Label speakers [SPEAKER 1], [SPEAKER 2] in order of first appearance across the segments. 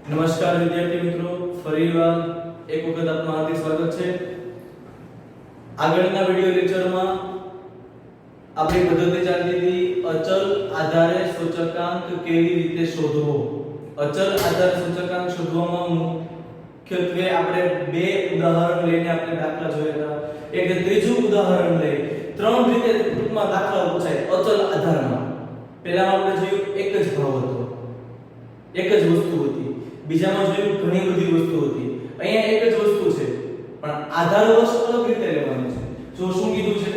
[SPEAKER 1] નમસ્કાર વિદ્યાર્થી મિત્રો, ફરીવાર એક વખત આપનું હાર્દિક સ્વાગત છે. આગળના વિડિયો લેક્ચરમાં આપણી પદ્ધતિ ચાલતી હતી અચલ આધારે સૂચકાંક કેવી રીતે શોધવો. અચલ આધારે સૂચકાંક શોધવામાં મુખ્યત્વે આપણે બે ઉદાહરણ લઈને આપણે દાખલા જોયા હતા. એક ત્રીજું ઉદાહરણ લઈ ત્રણ રીતે ટૂંકમાં દાખલા પૂછાય અચલ આધારમાં. પહેલામાં આપણે જોયું એક જ ભાવ હતો, એક જ વસ્તુ હતી. બીજામાં જોયું ઘણી બધી વસ્તુ હતી. અહીંયા એક જ વસ્તુ છે પણ આધાર વર્ષ અલગ રીતે લેવાનું છે. જો શું કીધું છે,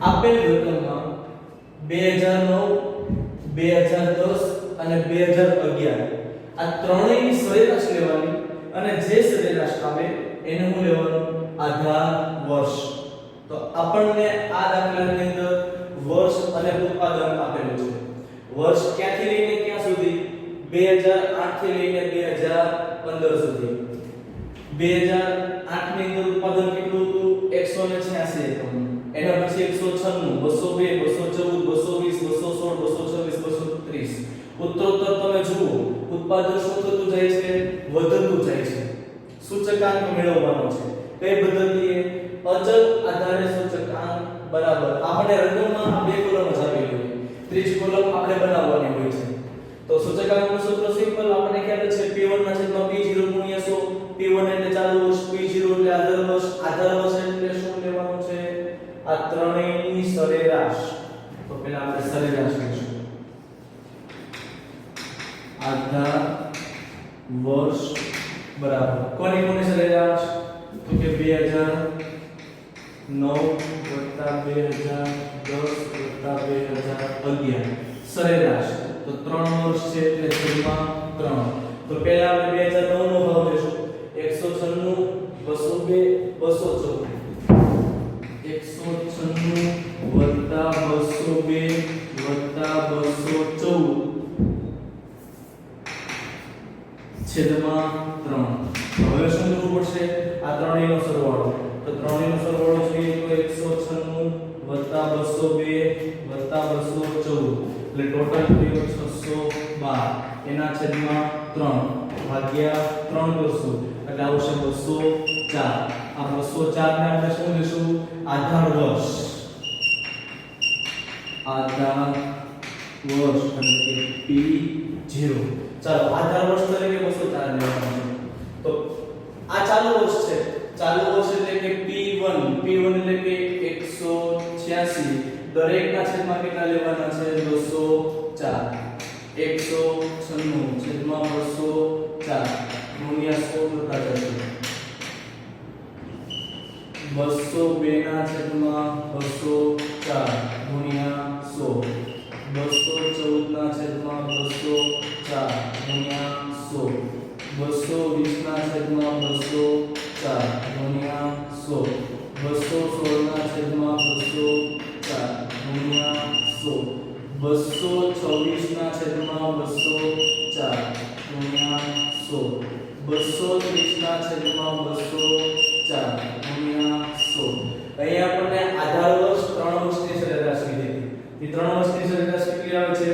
[SPEAKER 1] આપેલ રકમમાં 2009 2010 અને 2011 આ ત્રણેયની સરેરાશ લેવાની અને જે સરેરાશ આવે એને હું લેવાનું આધાર વર્ષ. તો આપણને આ દાખલાની અંદર વર્ષ અને ઉત્પાદન આપેલું છે. વર્ષ ક્યાંથી લઈને ક્યાં સુધી? 2008 થી લઈને 2015 સુધી. 2008 ની અંદર ઉત્પાદન કેટલું હતું? 186 એકમ. એના પછી 196, 202, 214, 220, 216, 226, 230. ઉત્તરોત્તર તમે જુઓ ઉત્પાદન શું થતું જાય છે? વધતું જાય છે. સૂચકાંક મેળવવાનો છે. કઈ પદ્ધતિએ? અચલ આધારે સૂચકાંક બરાબર આપણે રકમમાં આ બે કોલમ જ આપેલી હોય, ત્રીજી કોલમ આપણે બનાવવાની હોય છે. તો સૂચકાંકનું સૂત્ર સિમ્પલ આપણે ખ્યાલ છે P1 ના છેદમાં P0 ગુણ્યા 100. P1 એટલે ચાલુ વર્ષ, P0 એટલે આધાર વર્ષ. આધાર વર્ષ એટલે શું લેવાનું છે? આ ત્રણેયની સરેરાશ. તો પહેલા આપણે સરેરાશ લઈશું. આધાર વર્ષ બરાબર કોની કોની સરેરાશ? તો કે 2009 2010 2011 સરેરાશ. તો 3 વર્ષ છે એટલે છેદમાં 3. તો પહેલા આપણે 2009 નો ભાવ લેશું 196 202 214. 196 202 214 છેદમાં 3. હવે શું કરવું પડશે? આ ત્રણેયનો સરવાળો. તો ત્રણેયનો સરવાળો જોઈએ તો 196 202 214 એટલે ટોટલ થયો 612. એના છેદમાં 3 ભાગ્યા 3 કરશું એટલે આવશે 204. આ 204 ને આપણે શું લેશું? આધાર વર્ષ. આધાર વર્ષ એટલે કે P0. ચાલો આધાર વર્ષ તરીકે 204 લેવાનું છે. તો આ ચાલુ વર્ષ છે. ચાલુ વર્ષ એટલે કે P1 એટલે કે 186. દરેકના છેદમાં કેટલા લેવાના છે? 204. 196 છેદમાં 204 ગુણ્યા 100 કરતા જશે. 202 ના છેદમાં 204 ગુણ્યા 100. 214 ના છેદમાં 204 ગુણ્યા 100. 220 ના છેદમાં 204 ગુણ્યા 100. 216 ના છેદમાં 204 ગુણ્યા 100. 226 ના છેદમાં 204 ગુણ્યા 100. 230 ના છેદમાં 204 ગુણ્યા 100. અહીંયા આપણને આધાર વર્ષ 3 વર્ષની સરેરાશ કીધી હતી. એ 3 વર્ષની સરેરાશ કેટલી આવે છે?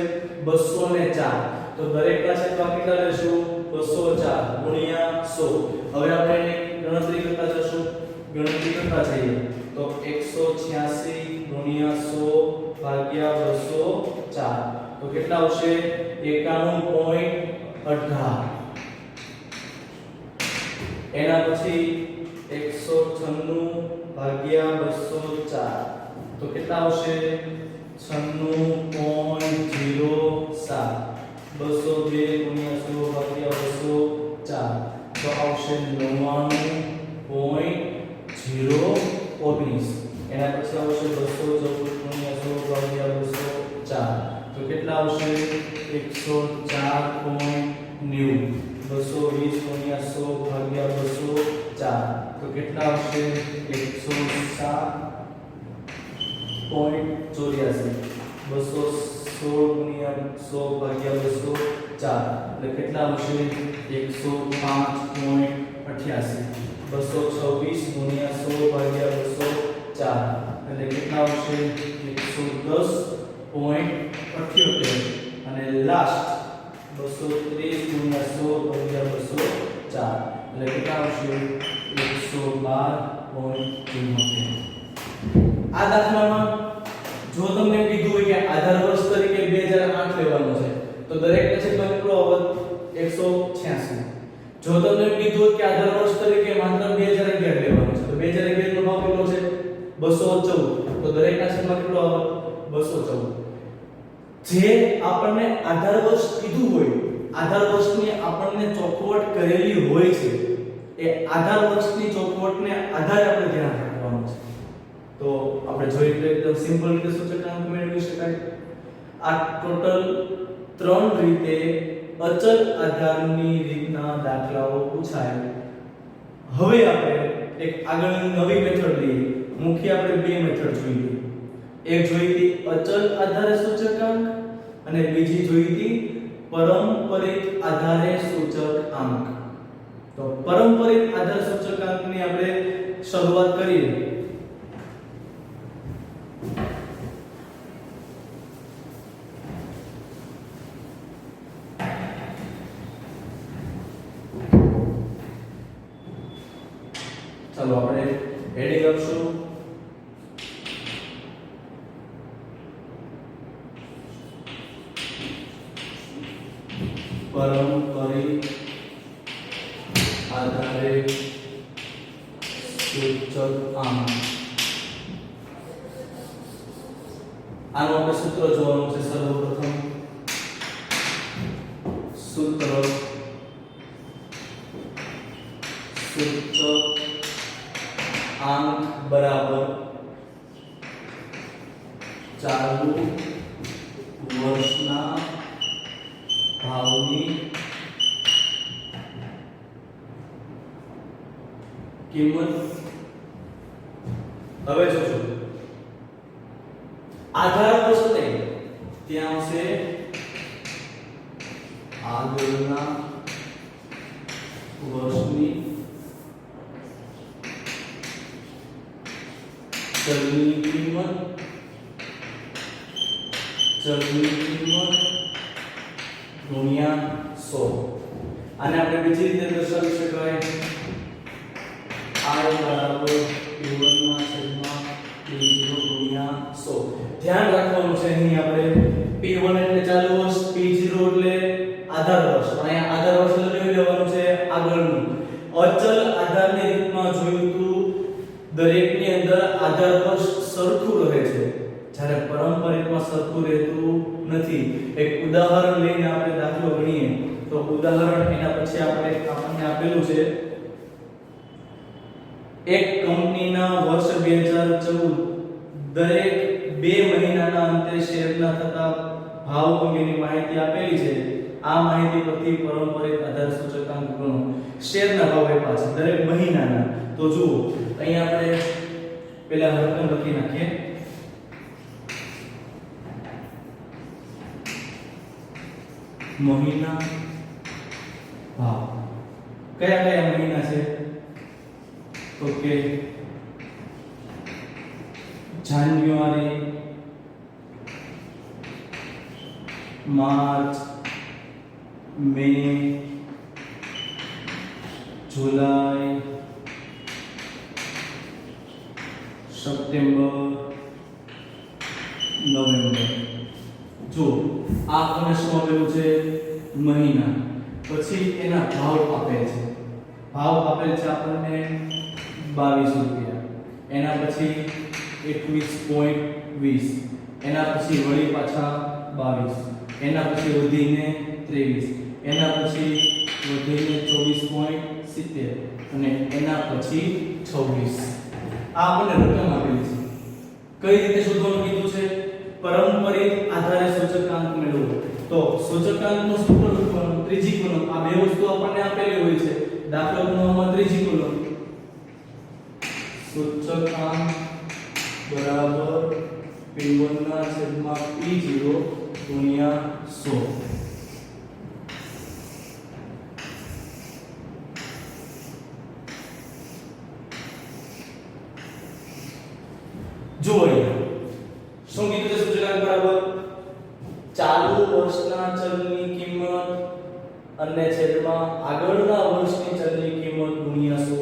[SPEAKER 1] 204. તો દરેકના છેદમાં કેટલા લેશું? 204 ગુણ્યા 100. હવે આપણે ગણતરી કરતા જશું. ગણતરી કરતા જઈએ તો 186 ગુણ્યા 100 ભાગ્યા 204 તો કેટલા આવશે? 91.18. એના પછી 196 ભાગ્યા 204 તો કેટલા આવશે? 96.07. 202 ગુણ્યા 100 ભાગ્યા 204 તો આવશે 99.019. એના પછી આવશે 214 ગુણ્યા 100 ભાગ્યા 204 તો કેટલા આવશે? 104.90. 220 ગુણ્યા 100 ભાગ્યા 204 તો કેટલા આવશે? 107.84. 216 ગુણ્યા 100 ભાગ્યા 204 એટલે કેટલા આવશે? 105.88. 226 ગુણ્યા 100 ભાગ્યા 204 એટલે કેટલા આવશે? 110.78. અને લાસ્ટ 230 ગુણ્યા 100 ભાગ્યા 204 એટલે કેટલા આવશે 112.74. આ દાખલામાં જો તમને કીધું હોય કે આધાર વર્ષ તરીકે 2008 લેવાનો છે તો દરેકના છેદમાં કેટલો આવત 186. જો તમને કીધું હોય કે આધાર વર્ષ તરીકે માત્ર 2011 લેવાનો છે તો 2011 નો ભાવ કેટલો છે 214 તો દરેકના છેદમાં કેટલો આવત 214. જે આપણને આધાર વર્ષ કીધું હોય આધાર વર્ષની આપણને ચોખવટ કરેલી હોય છે એ આધાર વર્ષની ચોખવટને આધારે આપણે ધ્યાન રાખવાનું છે. તો આપણે જોઈએ તો એકદમ સિમ્પલ રીતે સૂચકાંક મેળવી શકાય. આ ટોટલ 3 રીતે અચલ આધારની રીતના દાખલાઓ પૂછાય. હવે આપણે એક આગળની નવી મેથડ લઈએ. મુખ્ય આપણે બે મેથડ જોઈ હતી. એક જોઈ હતી અચલ આધારે સૂચકાંક અને બીજી જોઈ હતી પારંપરિક આધારે સૂચકાંક. તો પારંપરિક આધાર સૂચકાંકની આપણે શરૂઆત કરીએ. ચાલો આપણે હેડિંગ આપશું પારંપરિક આધારે સૂચકાંક. આનું આપણે સૂત્ર જોવાનું છે. સર્વપ્રથમ સૂત્ર સૂચકાંક બરાબર ચાલુ વર્ષના ભાવની કિંમત. હવે જોજો આધાર વર્ષ નહીં ત્યાં આવશે આગળના વર્ષની ચલની કિંમત ગુણ્યા 100. આને આપણે બીજી રીતે દર્શાવી શકાય I બરાબર P1 ના છેદમાં P0 ગુણ્યા 100. ધ્યાન રાખવાનું છે અહીં આપણે P1 એટલે ચાલુ વર્ષ, P0 એટલે આધાર વર્ષ. અને અહીંયા આધાર વર્ષ એટલે લઈ લેવાનું છે આગળનું. અચલ આધારની રીતમાં જોયું તો દરેકની અંદર આધાર વર્ષ સરખું રહે છે જ્યારે પારંપરિકમાં સરખું રહેતું નથી. એક ઉદાહરણ લઈને આપણે દાખલો ગણીએ તો ઉદાહરણ એના પછી આપણને આપેલું છે એક કંપનીના વર્ષ 2014 દરેક 2 મહિનાના અંતે શેરના થતા ભાવ અંગેની માહિતી આપેલી છે. આ માહિતી પરથી પારંપરિક આધાર સૂચકાંક ગણો. શેરના ભાવ આપ્યા છે દરેક મહિનાના. તો જુઓ અહીંયા આપણે પહેલા રકમ લખી નાખીએ. મહિના ભાવ કયા કયા મહિના છે તો કે જાન્યુઆરી, માર્ચ, મે, જુલાઈ, સપ્ટેમ્બર, નવેમ્બર. જો આ આપણને શું આપેલું છે મહિના. પછી એના ભાવ આપેલ છે. ભાવ આપેલ છે આપણને 22 રૂપિયા. એના પછી 21.20. એના પછી વળી પાછા 22. એના પછી વધીને 23. એના પછી વધીને 24.70 અને એના પછી 26. આ આપણને રકમ આપેલી છે. કઈ રીતે શોધવાનું કીધું છે? પારંપરિક આધારે સૂચકાંક મેળવો. તો સૂચકાંકનો સૂત્ર લખવાનું ત્રીજી કોલમ. આ બે વસ્તુ આપણને આપેલી હોય છે. દાખલા ગણવામાં ત્રીજી કોલમ સૂચકાંક બરાબર P1 ના છેદમાં P0 ગુણ્યા 100. જુઓ શું કીધું છે? સૂચકાંક બરાબર ચાલુ વર્ષના ચલની કિંમત અને છેદમાં આગળના વર્ષની ચલની કિંમત ગુણ્યા 100.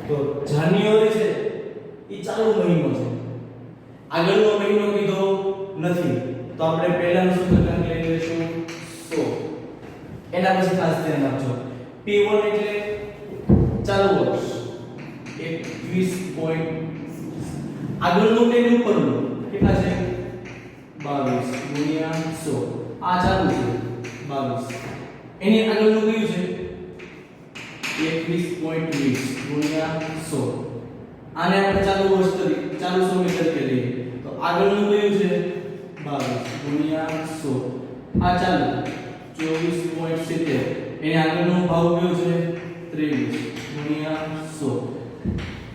[SPEAKER 1] તો જાન્યુઆરી છે એ ચાલુ મહિનો છે, આગળનો મહિનો કીધો નથી, તો આપણે પહેલાનું સૂચકાંક લઈ લઈશું 100. એના પછી ખાસ ધ્યાન આપજો, P1 એટલે ચાલુ વર્ષ 21. આગળનું કે ઉપરનું કેટલા છે 22 ગુણ્યા 100. આ ચાલુ છે 22, એની આગળનું કયું છે 21.20 ગુણ્યા 100. આને આપણે ચાલુ વર્ષ તરીકે ચાલુ સમય તરીકે લઈએ તો આગળનું કયું છે 22 ગુણ્યા 100. આ ચાલુ 24.70, એને આગળનો ભાવ કયો છે 23 ગુણ્યા 100.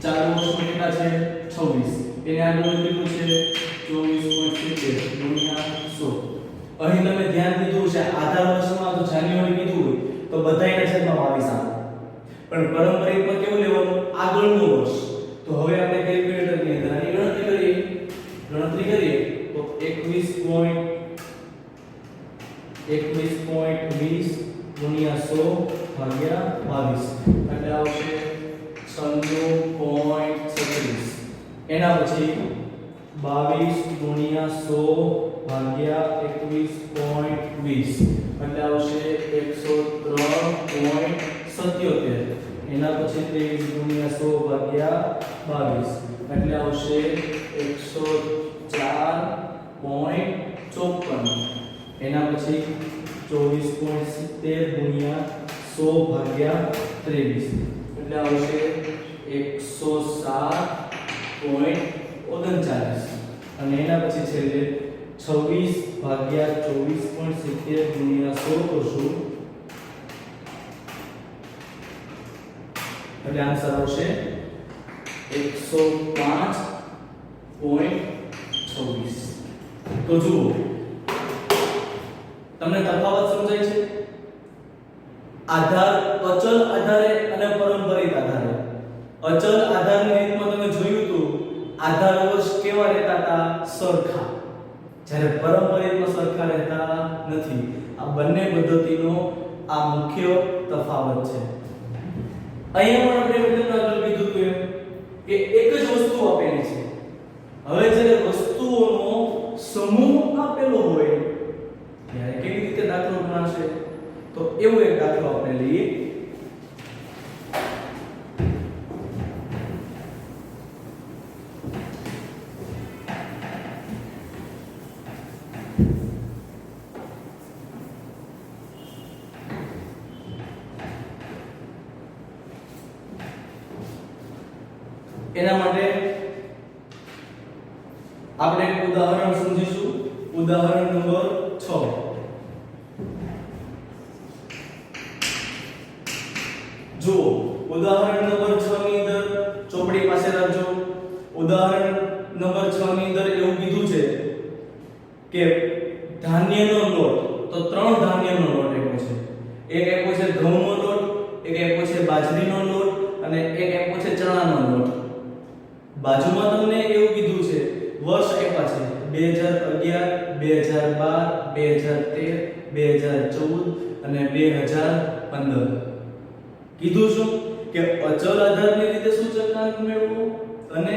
[SPEAKER 1] ચાલુ વર્ષમાં કેટલા છે 26, એને આગળનું કેટલું છે 24.70 ગુણ્યા 100. અહીં તમે ધ્યાન દીધું છે આધાર વર્ષમાં તો જાન્યુઆરી કીધું હોય તો બધાયના છેદમાં 22 આવે, પણ પારંપરિકમાં કેવું લેવાનું આગળનું વર્ષ. તો હવે આપણે કેલ્ક્યુલેટરની અંદર આની ગણતરી કરીએ તો 21.20 ગુણ્યા 100 ભાગ્યા 22 એટલે આવશે 96.36. એના પછી 22 ગુણ્યા 100 ભાગ્યા 21.20 એટલે આવશે 103.77. એના પછી 23 ગુણ્યા 100 ભાગ્યા 22 એટલે આવશે 104.54. એના પછી 24.70 ગુણ્યા 100 ભાગ્યા 23 એટલે આવશે 107.39. અને એના પછી છેલ્લે 26 ભાગ્યા 24.70 ગુણ્યા 100 કરશું એટલે આન્સર આવશે 105.26. તો જુઓ તમને તફાવત સમજાય છે? આધાર અચલ આધારે અને પારંપરિક આધારે. અચલ આધારની રીતમાં તમે જોયું હતું આધાર વર્ષ કેવા રહેતા હતા સરખા, જ્યારે પારંપરિકમાં સરખા રહેતા નથી. આ બંને પદ્ધતિનો આ મુખ્ય તફાવત છે. અહીંયા પણ આપણે વિગતમાં આગળ કીધું હતું કે એક જ વસ્તુ આપેલી છે. હવે જ્યારે વસ્તુઓનો સમૂહ આપેલો હોય ત્યારે કેવી રીતે દાખલો ગણાશે? તો એવો એક દાખલો આપણે લઈએ. એના માટે આપણે એક ઉદાહરણ સમજીશું. ઉદાહરણ નંબર 6. જુઓ ઉદાહરણ નંબર 6 ની અંદર ચોપડી પાસે રાખજો. ઉદાહરણ નંબર 6 ની અંદર એવું કીધું છે કે ધાન્યનો લોટ, તો 3 ધાન્યનો લોટ આપ્યો છે. એક આપ્યો છે ઘઉંનો લોટ, એક આપ્યો છે બાજરીનો લોટ અને એક આપ્યો છે ચણાનો લોટ. બાજુમાં તમને એવું કીધું છે વર્ષ આપ્યા છે 2011, 2012, 2013, 2014 અને 2015. કીધું શું કે અચલ આધારની રીતે સૂચકાંક મેળવો અને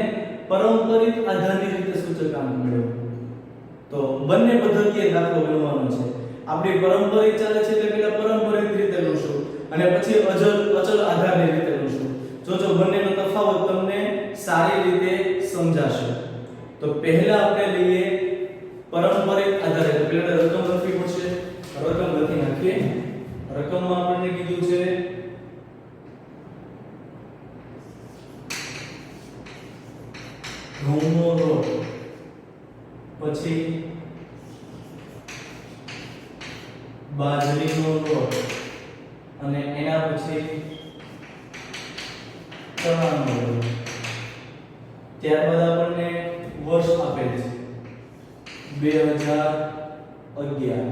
[SPEAKER 1] પારંપરિક આધારની રીતે સૂચકાંક મેળવો. તો બંને પદ્ધતિએ દાખલો ગણવાનો છે. આપણી પારંપરિક ચાલે છે એટલે પહેલા પારંપરિક રીતે ગણશું અને પછી અચલ આધારની રીતે ગણશું. જો બંનેનો તફાવત તમને સારી રીતે સમજાશે. તો પહેલા આપણે લઈએ પારંપરિક આધારે. તો પહેલા રકમ લખવી પડશે. રકમ લખી નાખીએ. રકમમાં આપણને કીધું છે ઘઉંનો લોટ, પછી બાજરીનો લોટ અને એના પછી ચણાનો લોટ. ત્યારબાદ આપણને વર્ષ આપેલ છે 2011,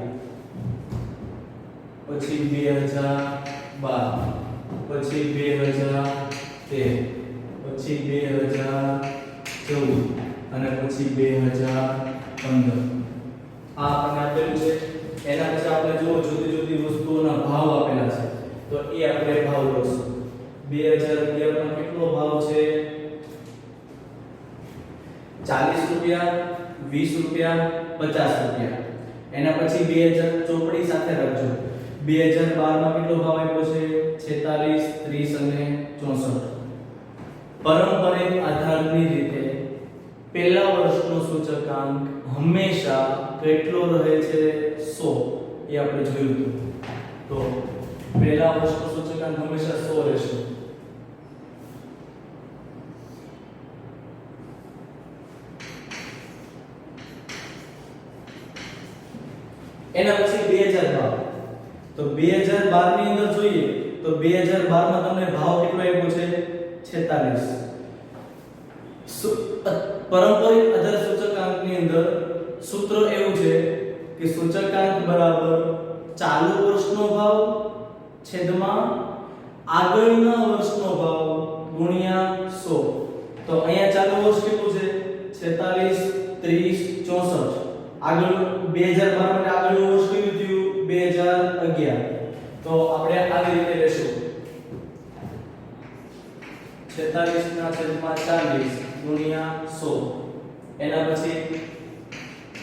[SPEAKER 1] પછી 2012, પછી 2013, પછી 2014 અને પછી 2015. આ આપણને આપેલું છે. એના પછી આપણે જુઓ જુદી જુદી વસ્તુઓના ભાવ આપેલા એ આપણે ભાવ લઈશું 2011 માં કેટલો ભાવ છે 40 રૂપિયા 20 રૂપિયા 50 રૂપિયા એના પછી 2000 ચોપડી સાથે રાખજો 2012 માં કેટલો ભાવ આપ્યો છે 46 30 અને 64 પારંપરિક આધારની રીતે પહેલા વર્ષનો સૂચકાંક હંમેશા કેટલો રહે છે 100 એ આપણે જોયું હતું તો પહેલા વર્ષનો સૂચકાંક હંમેશા 100 રહેશે એના પછી 2012 તો 2012 ની અંદર જોઈએ તો 2012 માં તમને ભાવ કેટલો આપ્યો છે 46 પારંપરિક આધાર સૂચકાંકની અંદર સૂત્ર એવું છે કે સૂચકાંક બરાબર ચાલુ વર્ષનો ભાવ છેદમાં આગળના વર્ષનો ભાવ ગુણ્યા 100 તો અહીંયા ચાલુ વર્ષ કેટલું છે 46 30 64 આગળ 2012 માટે આગળનું વર્ષ કયું થયું 2011 તો આપણે આવી રીતે લેશું 46 ના છેદમાં 40 ગુણ્યા 100 એના પછી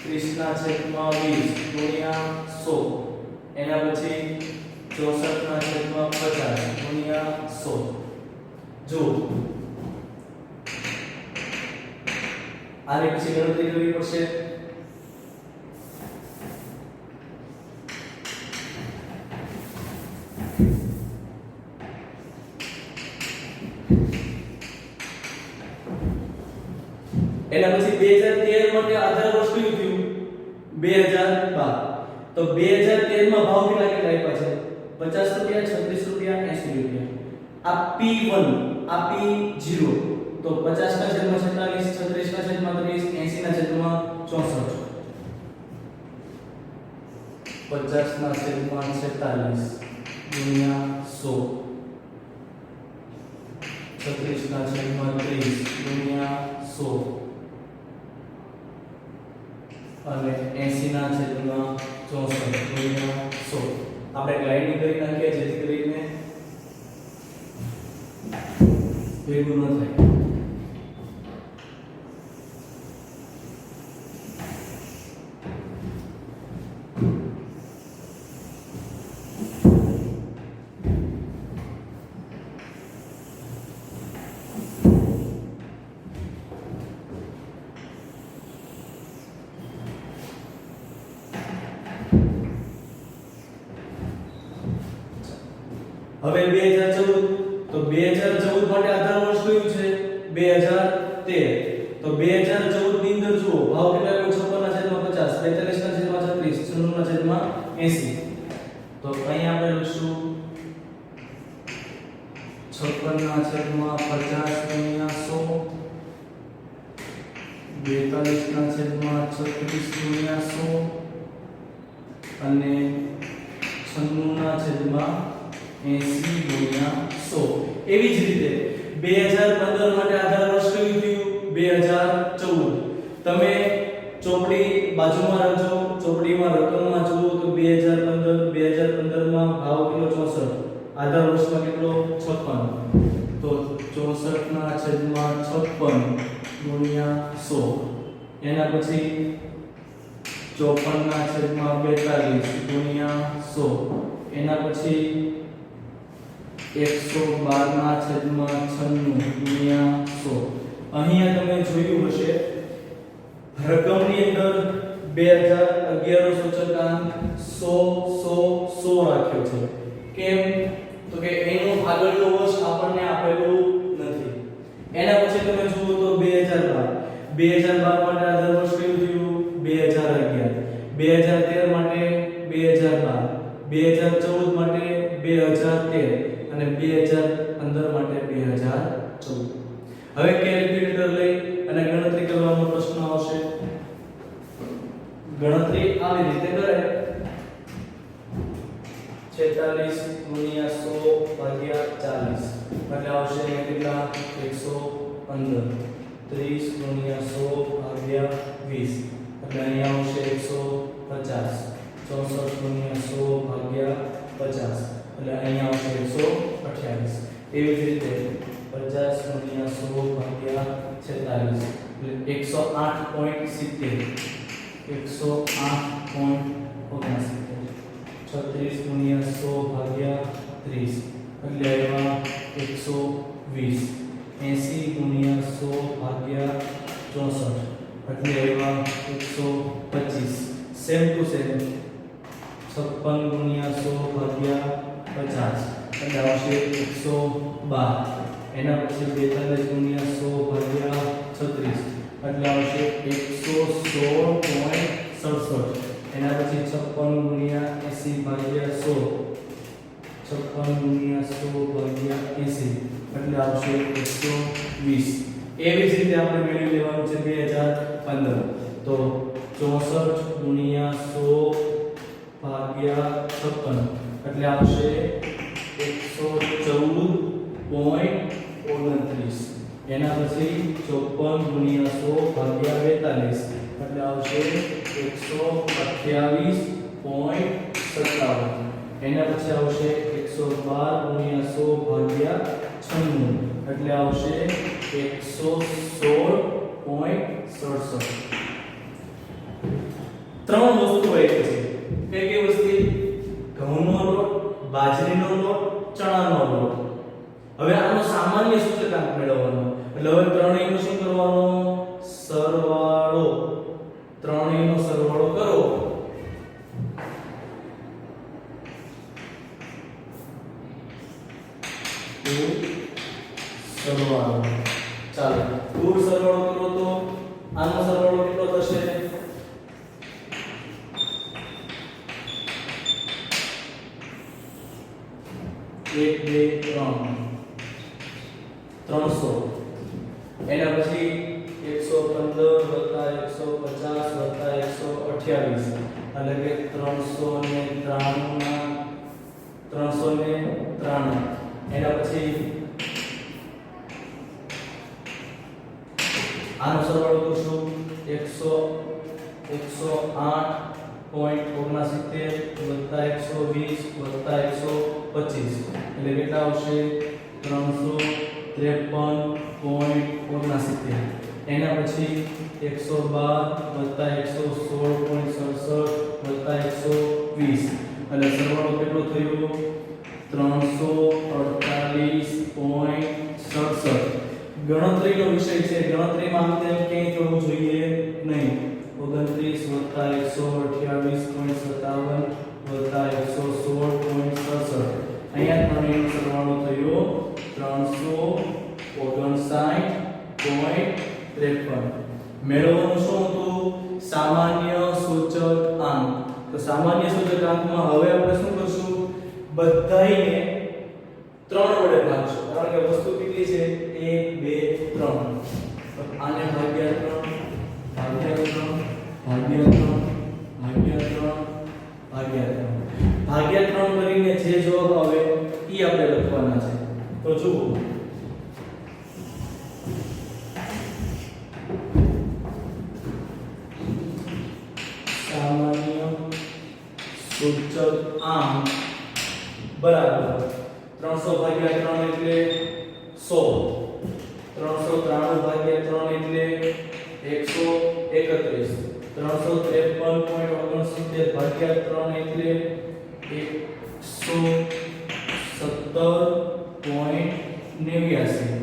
[SPEAKER 1] 30 ના છેદમાં 20 ગુણ્યા 100 એના પછી 64 ના છેદમાં 50 ગુણ્યા 100 જો આની પછી ગણતરી કરવી પડશે એના પછી 2013 માટે આધાર વર્ષ કયું થયું 2012 તો 2013 માં ભાવ કેટલા આપ્યા છે 50 રૂપિયા 36 રૂપિયા 80 રૂપિયા આ P1 આ P0 તો 50 ના છેદમાં 46 36 ના છેદમાં 30 80 ના છેદમાં 64 50 ના છેદમાં 46 ગુણ્યા 100 36 ના છેદમાં 30 ગુણ્યા 100 અને 80 ના છેદમાં 64 ગુણ્યા 100 આપણે ગ્લાઇડિંગ કરી નાખીએ જેથી કરીને ભેગું ન થાય હવે 2014 તો 2014 માટે આધાર વર્ષ કયું છે 2013 તો 2014 ની અંદર જુઓ ભાવ કેટલા આવ્યો 56 ના છેદમાં 50 42 ના છેદમાં 36 96 ના છેદમાં 80 તો અહીં આપણે લખશું 56 ના છેદમાં 50 ગુણ્યા 100 42 ના છેદમાં 36 ગુણ્યા 100 અને 96 ના છેદમાં 80 ગુણ્યા 100 એવી જ રીતે 2015 માટે આધાર વર્ષ કયું થયું 2014 તમે ચોપડી બાજુમાં રાખજો ચોપડીમાં રકમમાં જુઓ તો 2015 માં ભાવ કેટલો 64 આધાર વર્ષમાં કેટલો 56 તો 64 ના છેદમાં 56 ગુણ્યા 100 એના પછી 54 ના છેદમાં 42 ગુણ્યા 100 એના પછી 112 ના છેદમાં 96 ગુણ્યા 100 અહીંયા તમે જોયું હશે રકમની અંદર 2011 નો સૂચકાંક 100 રાખ્યો છે કેમ તો કે એનું આગળનું વર્ષ આપણને આપેલું નથી એના પછી તમે જુઓ તો 2012 માટે આધાર વર્ષ કયું થયું 2011 2013 માટે 2012 2014 માટે 2013 અને 2015 માટે 2014 હવે કેલ્ક્યુલેટર લઈ અને ગણતરી કરવાનો પ્રશ્ન આવશે ગણતરી આવી રીતે કરે 46 ગુણ્યા 100 ભાગ્યા 40 એટલે આવશે કેટલા 115 30 ગુણ્યા 100 ભાગ્યા 20 એટલે અહીંયા આવશે 150 64 ગુણ્યા 100 ભાગ્યા 50 એટલે અહીંયા આવશે 128. એવી જ રીતે 50 ગુણ્યા 100 ભાગ્યા 46 એટલે 108.70 108.69 36 ગુણ્યા 100 ભાગ્યા 30 એટલે એમાં 120 80 ગુણ્યા 100 ભાગ્યા 64 એટલે એમાં 125 સેમ ટુ સેમ 56 ગુણ્યા 100 ભાગ્યા 50 એટલે આવશે 112 એના પછી 42 ગુણ્યા 100 ભાગ્યા 36 એટલે આવશે 116.67 એના પછી 56 ગુણ્યા 80 ભાગ્યા 100 56 ગુણ્યા 100 ભાગ્યા 80 એટલે આવશે 120. એવી જ રીતે આપણે મેળવી લેવાનું છે 2015 તો 64 ગુણ્યા 100 ભાગ્યા 56 એટલે આવશે 114.29 એના પછી 54 ગુણ્યા 100 ભાગ્યા 42 એટલે આવશે 128.57 એના પછી આવશે 112 ગુણ્યા 100 ભાગ્યા 96 એટલે આવશે 116.67 ત્રણ વસ્તુ હોય છે કઈ કઈ વસ્તુ ઘઉંનો લોટ બાજરીનો લોટ ચણાનો લોટ હવે આનો સામાન્ય સૂચકાંક મેળવવાનો એટલે હવે ત્રણેયનું શું કરવાનું સરવાળો ત્રણેયનો સરવાળો કરો સરવાળો ચાલો કુલ સરવાળો કરો તો આનો સરવાળો કેટલો થશે 1 2 3 300 એના પછી 115 150 128 એટલે કે 393 એના પછી આનો સરવાળો કરશું 108.69 120 એટલે કેટલા આવશે 353.69 એના પછી 112 116.67 120 એટલે સરવાળો કેટલો થયો 348.67 ગણતરીનો વિષય છે ગણતરીમાં આમ તેમ ક્યાંય જવું જોઈએ નહીં 29 128.57 116.67 અહીંયા ત્રણેયનો સરવાળો થયો 359.53 મેળવવાનું શું હતું સામાન્ય સૂચક અંક તો સામાન્ય સૂચક અંકમાં હવે આપણે શું કરશું બધાયને 3 વડે ભાગશું કારણ કે વસ્તુ કેટલી છે 1 2 3 આને ભાગ્યા 3 કરીને જે જવાબ આવે ઈ આપણે લખવાના છે તો જુઓ સામાન્ય સૂચક અંક બરાબર 300 ભાગ્યા 3 એટલે 100 393 ભાગ્યા 3 એટલે 131 353.69 ભાગ્યા 3 એટલે 117.89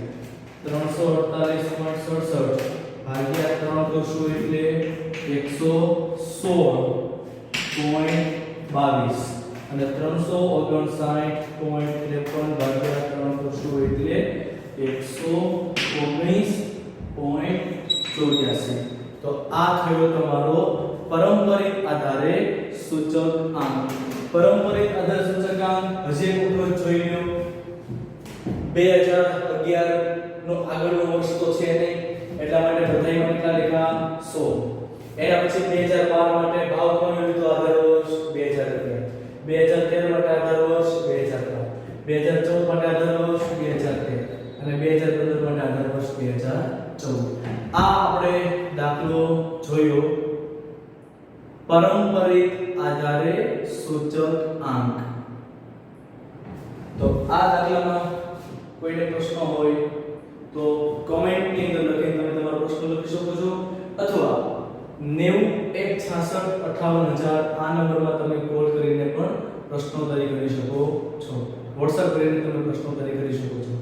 [SPEAKER 1] 348.67 ભાગ્યા 3 કરશું એટલે 116.22 અને 359.53 ભાગ્યા 3 કરશું એટલે 119.84 તો આ થયો તમારો પરંપરિત આધારે સૂચક અંક પરંપરિત આધારે સૂચકાંક હજી એક વખત જોઈ લો 2011 નો આગળનો વર્ષ તો છે નહીં એટલા માટે બધાયમાં કેટલા લેખા 100 એના પછી 2012 માટે ભાવ કોનો લીધો આધાર વર્ષ 2011 2013 માટે આધાર વર્ષ 2013 2014 માટે આધાર વર્ષ 2013 અને 2015 માટે આધાર વર્ષ 2014 આ આપણે દાખલો જોયો પરંપરિત આધારે સૂચક અંક તો આ દાખલામાં કોઈને પ્રશ્ન હોય તો કમેન્ટ ની અંદર લખીને તમે તમારો પ્રશ્ન લખી શકો છો અથવા 9166581000 આ નંબરમાં તમે કોલ કરીને પણ પ્રશ્નોત્તરી કરી શકો છો. WhatsApp કરીને તમે પ્રશ્નોત્તરી કરી શકો છો.